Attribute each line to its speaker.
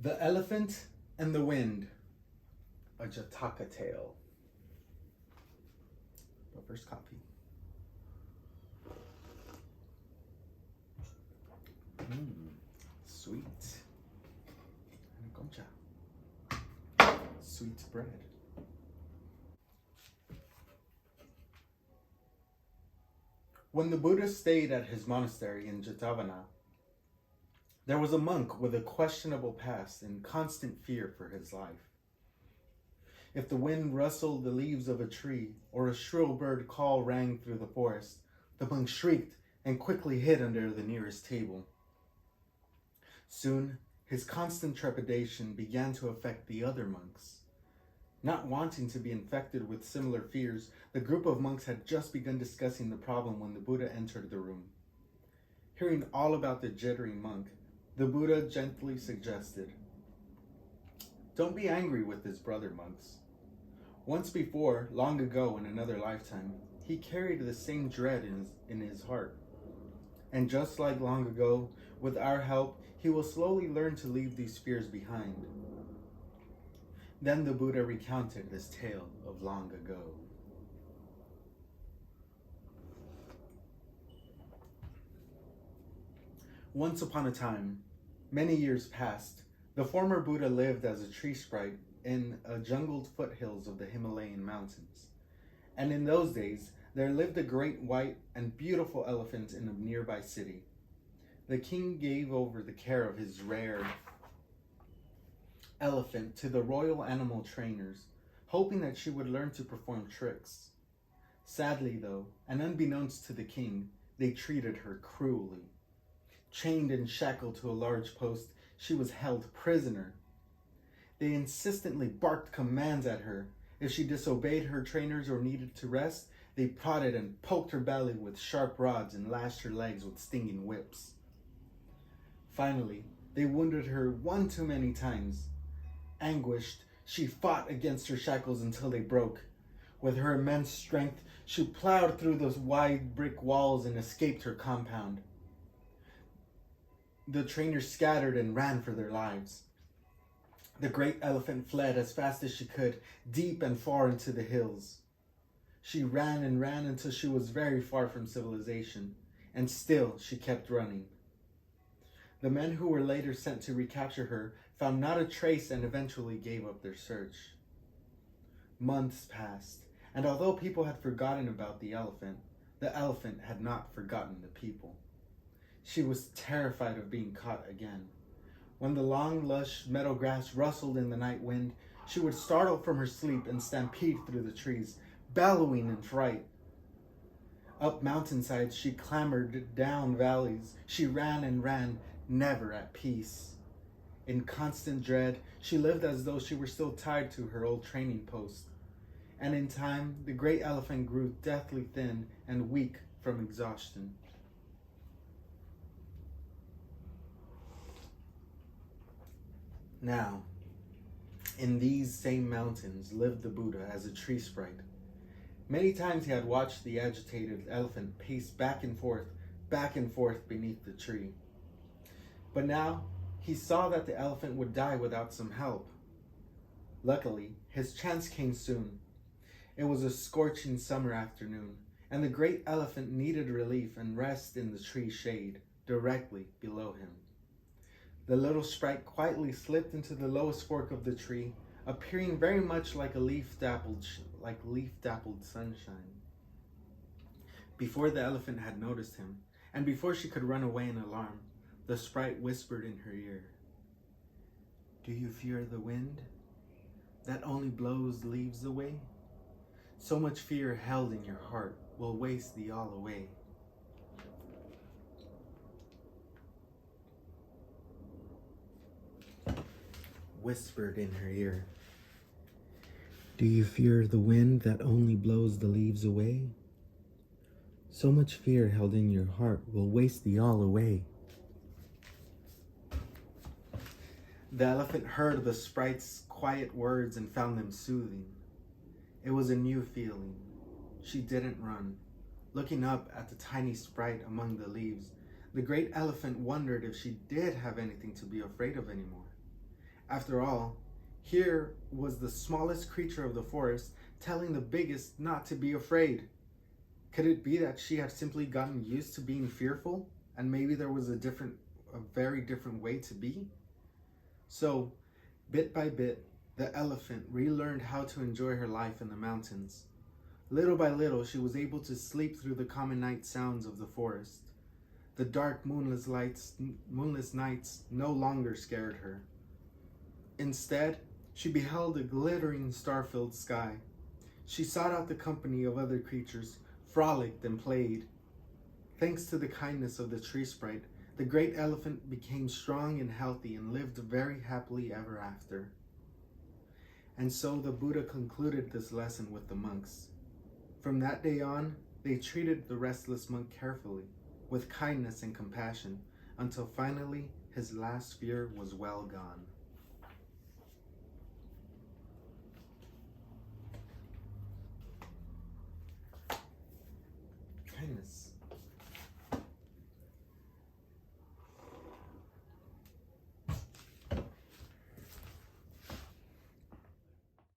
Speaker 1: The Elephant and the Wind, a Jataka tale. But first, coffee. Sweet. And gomcha. Sweet bread. When the Buddha stayed at his monastery in Jetavana, there was a monk with a questionable past and constant fear for his life. If the wind rustled the leaves of a tree or a shrill bird call rang through the forest, the monk shrieked and quickly hid under the nearest table. Soon, his constant trepidation began to affect the other monks. Not wanting to be infected with similar fears, the group of monks had just begun discussing the problem when the Buddha entered the room. Hearing all about the jittering monk, the Buddha gently suggested, "Don't be angry with his brother, monks. Once before, long ago in another lifetime, he carried the same dread in his heart. And just like long ago, with our help, he will slowly learn to leave these fears behind." Then the Buddha recounted this tale of long ago. Once upon a time, many years past, the former Buddha lived as a tree sprite in a jungled foothills of the Himalayan mountains. And in those days, there lived a great white and beautiful elephant in a nearby city. The king gave over the care of his rare elephant to the royal animal trainers, hoping that she would learn to perform tricks. Sadly, though, and unbeknownst to the king, they treated her cruelly. Chained and shackled to a large post, she was held prisoner. They insistently barked commands at her. If she disobeyed her trainers or needed to rest, they prodded and poked her belly with sharp rods and lashed her legs with stinging whips. Finally, they wounded her one too many times. Anguished, she fought against her shackles until they broke. With her immense strength, she plowed through those wide brick walls and escaped her compound. The trainers scattered and ran for their lives. The great elephant fled as fast as she could, deep and far into the hills. She ran and ran until she was very far from civilization, and still she kept running. The men who were later sent to recapture her found not a trace and eventually gave up their search. Months passed, and although people had forgotten about the elephant had not forgotten the people. She was terrified of being caught again. When the long, lush meadow grass rustled in the night wind, she would startle from her sleep and stampede through the trees, bellowing in fright. Up mountainsides she clambered, down valleys. She ran and ran, never at peace. In constant dread, she lived as though she were still tied to her old training post. And in time, the great elephant grew deathly thin and weak from exhaustion. Now, in these same mountains lived the Buddha as a tree sprite. Many times he had watched the agitated elephant pace back and forth beneath the tree. But now, he saw that the elephant would die without some help. Luckily, his chance came soon. It was a scorching summer afternoon, and the great elephant needed relief and rest in the tree shade, directly below him. The little sprite quietly slipped into the lowest fork of the tree, appearing very much like leaf-dappled sunshine. Before the elephant had noticed him, and before she could run away in alarm, the sprite whispered in her ear, "Do you fear the wind that only blows leaves away? So much fear held in your heart will waste thee all away." Whispered in her ear, "Do you fear the wind that only blows the leaves away? So much fear held in your heart will waste thee all away." The elephant heard the sprite's quiet words and found them soothing. It was a new feeling. She didn't run. Looking up at the tiny sprite among the leaves, the great elephant wondered if she did have anything to be afraid of anymore. After all, here was the smallest creature of the forest telling the biggest not to be afraid. Could it be that she had simply gotten used to being fearful, and maybe there was a very different way to be? So, bit by bit, the elephant relearned how to enjoy her life in the mountains. Little by little, she was able to sleep through the common night sounds of the forest. The dark moonless nights no longer scared her. Instead, she beheld a glittering star-filled sky. She sought out the company of other creatures, frolicked and played. Thanks to the kindness of the tree sprite, the great elephant became strong and healthy and lived very happily ever after. And so the Buddha concluded this lesson with the monks. From that day on, they treated the restless monk carefully, with kindness and compassion, until finally his last fear was well gone. Kindness.